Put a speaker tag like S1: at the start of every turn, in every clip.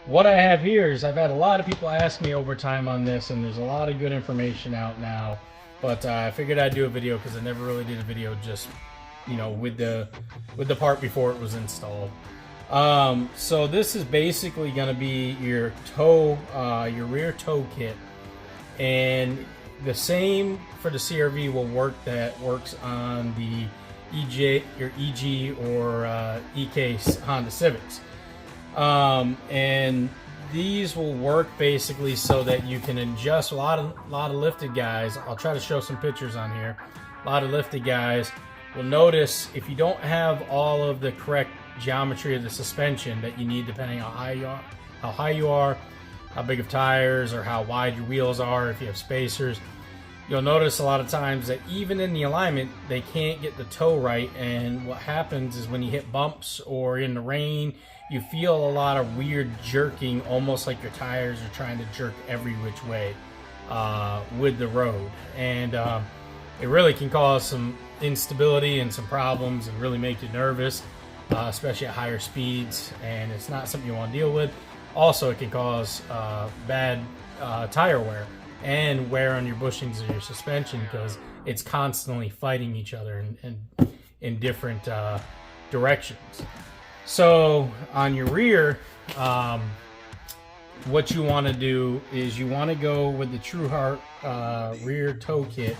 S1: what I have here is I've had a lot of people ask me over time on this, and there's a lot of good information out now. But I figured I'd do a video because I never really did a video just, with the part before it was installed. So this is basically going to be your your rear toe kit, and the same for the CRV will work that works on the EG or EK Honda Civics. And these will work basically so that you can adjust a lot of lifted guys. I'll try to show some pictures on here. A lot of lifted guys will notice if you don't have all of the correct geometry of the suspension that you need, depending on how high you are, how big of tires, or how wide your wheels are, if you have spacers, you'll notice a lot of times that even in the alignment, they can't get the toe right. And what happens is when you hit bumps or in the rain, you feel a lot of weird jerking, almost like your tires are trying to jerk every which way with the road. And it really can cause some instability and some problems and really make you nervous, especially at higher speeds. And it's not something you want to deal with. Also, it can cause bad tire wear and wear on your bushings of your suspension because it's constantly fighting each other in different directions. So on your rear, what you want to do is you want to go with the Truhart rear toe kit,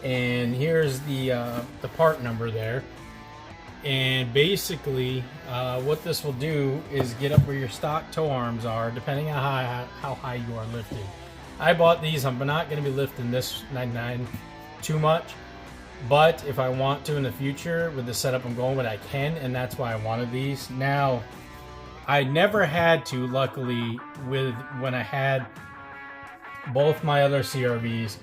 S1: and here's the part number there. And basically, what this will do is get up where your stock toe arms are, depending on how high you are lifting. I bought these. I'm not going to be lifting this 99 too much, but if I want to in the future with the setup I'm going with, I can, and that's why I wanted these. Now, I never had to, luckily, when I had both my other CRVs,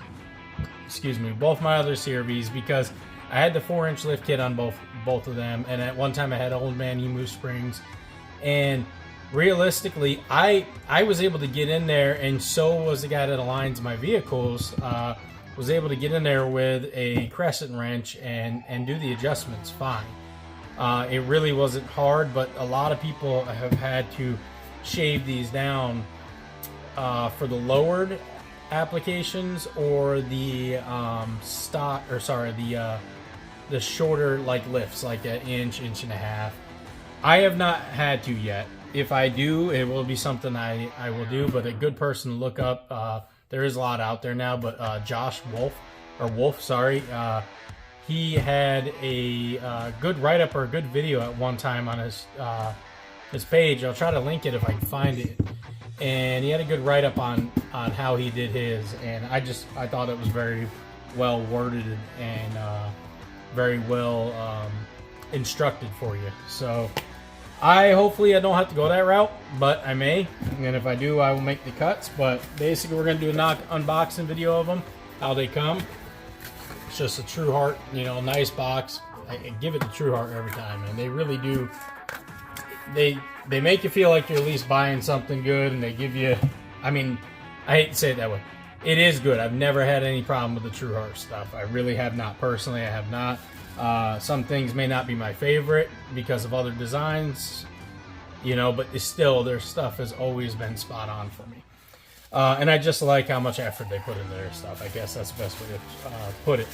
S1: because I had the 4-inch lift kit on both of them, and at one time I had old man Emu springs, and realistically, I was able to get in there, and so was the guy that aligns my vehicles. Was able to get in there with a crescent wrench and do the adjustments fine. It really wasn't hard, but a lot of people have had to shave these down for the lowered applications or the the shorter like lifts, like an inch and a half. I have not had to yet. If I do, it will be something I will do, but a good person to look up. There is a lot out there now, but Josh Wolf, he had a good write-up or a good video at one time on his page. I'll try to link it if I can find it. And he had a good write-up on how he did his, and I thought it was very well worded and very well instructed for you. So hopefully I don't have to go that route, but I may, and if I do, I will make the cuts. But basically, we're gonna do a unboxing video of them, how they come. It's just a Truhart, nice box. I give it to Truhart every time, and they really do. They make you feel like you're at least buying something good, and they give you. I mean, I hate to say it that way. It is good. I've never had any problem with the Truhart stuff. I really have not. Personally, I have not. Some things may not be my favorite because of other designs, but it's still, their stuff has always been spot on for me. And I just like how much effort they put into their stuff. I guess that's the best way to put it.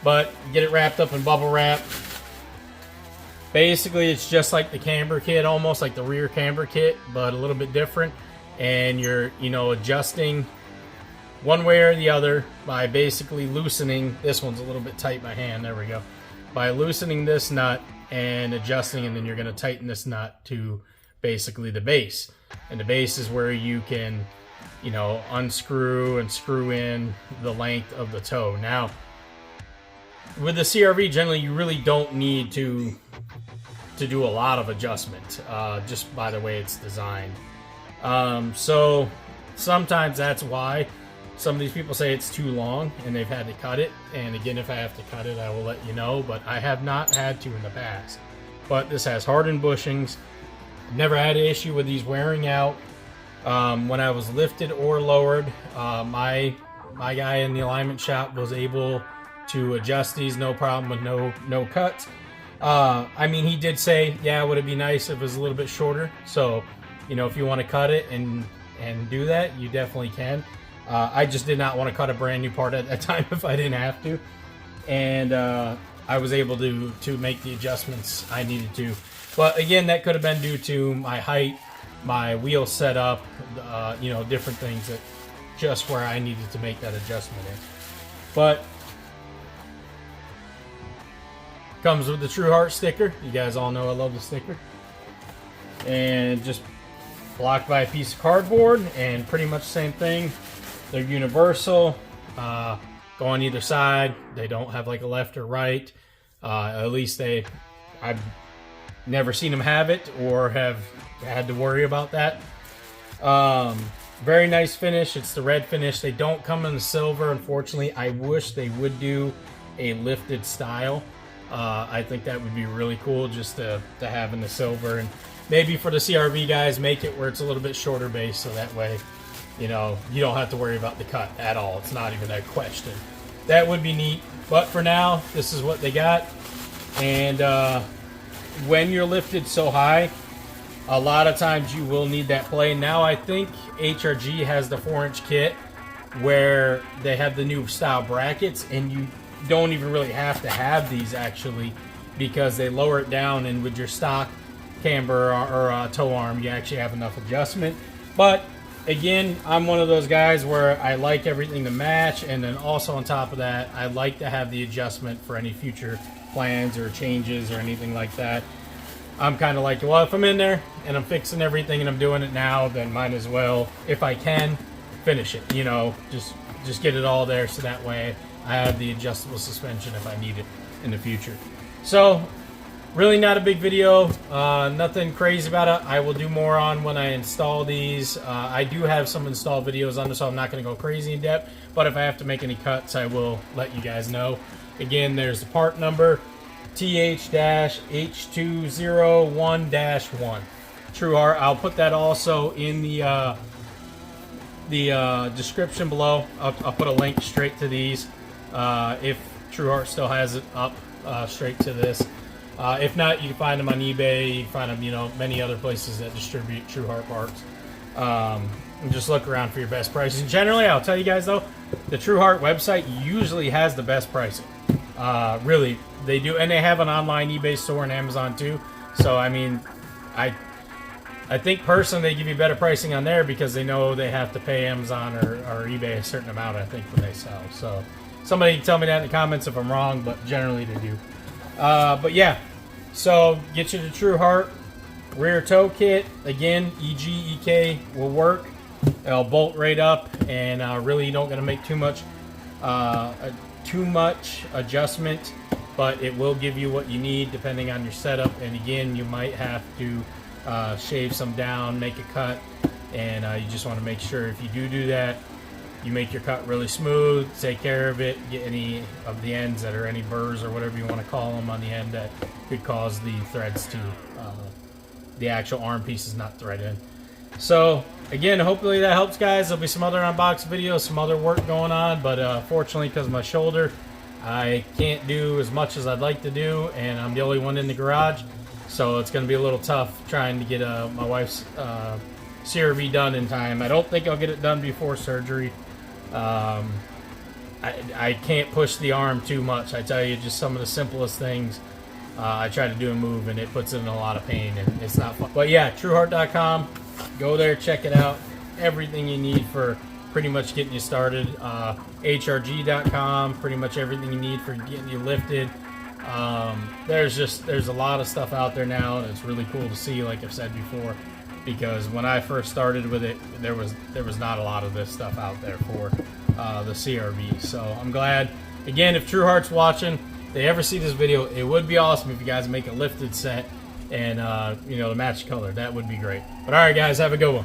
S1: But get it wrapped up in bubble wrap. Basically, it's just like the camber kit, almost like the rear camber kit, but a little bit different. And you're, adjusting one way or the other by basically loosening. This one's a little bit tight by hand. There we go. By loosening this nut and adjusting, and then you're going to tighten this nut to basically the base. And the base is where you can, unscrew and screw in the length of the toe. Now, with the CRV, generally, you really don't need to do a lot of adjustment, just by the way it's designed. So sometimes that's why some of these people say it's too long and they've had to cut it. And again, if I have to cut it, I will let you know, but I have not had to in the past. But this has hardened bushings. Never had an issue with these wearing out. When I was lifted or lowered, my guy in the alignment shop was able to adjust these, no problem, with no cuts. I mean, he did say, yeah, would it be nice if it was a little bit shorter? So you know, if you want to cut it and do that, you definitely can. I just did not want to cut a brand new part at that time if I didn't have to, and I was able to make the adjustments I needed to. But again, that could have been due to my height, my wheel setup, you know, different things that just where I needed to make that adjustment in. But comes with the Truhart sticker. You guys all know I love the sticker. And just blocked by a piece of cardboard, and pretty much the same thing. They're universal. Go on either side. They don't have like a left or right. At least I've never seen them have it or have had to worry about that. Very nice finish. It's the red finish. They don't come in the silver, unfortunately. I wish they would do a lifted style. I think that would be really cool just to have in the silver, and maybe for the CRV guys, make it where it's a little bit shorter base, so that way, you know, you don't have to worry about the cut at all. It's not even a question. That would be neat. But for now, this is what they got. And when you're lifted so high, a lot of times you will need that play. Now I think HRG has the 4-inch kit where they have the new style brackets, and you don't even really have to have these actually, because they lower it down, and with your stock camber or toe arm, you actually have enough adjustment. But again, I'm one of those guys where I like everything to match, and then also on top of that, I like to have the adjustment for any future plans or changes or anything like that. I'm kind of like, well, if I'm in there and I'm fixing everything and I'm doing it now, then might as well, if I can, finish it. You know, just get it all there, so that way I have the adjustable suspension if I need it in the future. So really not a big video, nothing crazy about it. I will do more on when I install these. I do have some install videos on this, so I'm not going to go crazy in depth, but if I have to make any cuts, I will let you guys know. Again, there's the part number, TH-H201-1. Truhart. I'll put that also in the description below. I'll put a link straight to these if Truhart still has it up, straight to this. If not, you can find them on eBay. You can find them, you know, many other places that distribute Truhart parts. And just look around for your best prices. Generally, I'll tell you guys though, the Truhart website usually has the best pricing. Really, they do, and they have an online eBay store and Amazon too. So I mean, I think personally they give you better pricing on there because they know they have to pay Amazon or eBay a certain amount, I think, when they sell. So somebody can tell me that in the comments if I'm wrong, but generally they do. But yeah, so get you the Truhart rear toe kit. Again, EG, EK will work. It'll bolt right up, and really you don't got to make too much adjustment, but it will give you what you need depending on your setup. And again, you might have to shave some down, make a cut, and you just want to make sure if you do that, you make your cut really smooth, take care of it, get any of the ends that are any burrs or whatever you want to call them on the end that could cause the threads to, the actual arm pieces not thread in. So again, hopefully that helps, guys. There'll be some other unboxing videos, some other work going on, but fortunately because of my shoulder, I can't do as much as I'd like to do, and I'm the only one in the garage, so it's going to be a little tough trying to get my wife's CRV done in time. I don't think I'll get it done before surgery. I can't push the arm too much. I tell you, just some of the simplest things I try to do a move, and it puts it in a lot of pain, and it's not fun. But yeah, Truhart.com. Go there, check it out. Everything you need for pretty much getting you started. HRG.com, pretty much everything you need for getting you lifted. There's a lot of stuff out there now, and it's really cool to see, like I've said before, because when I first started with it, there was not a lot of this stuff out there for the CRV. So I'm glad. Again, if Truhart's watching, if they ever see this video, it would be awesome if you guys make a lifted set and you know, to match color. That would be great. But all right, guys, have a good one.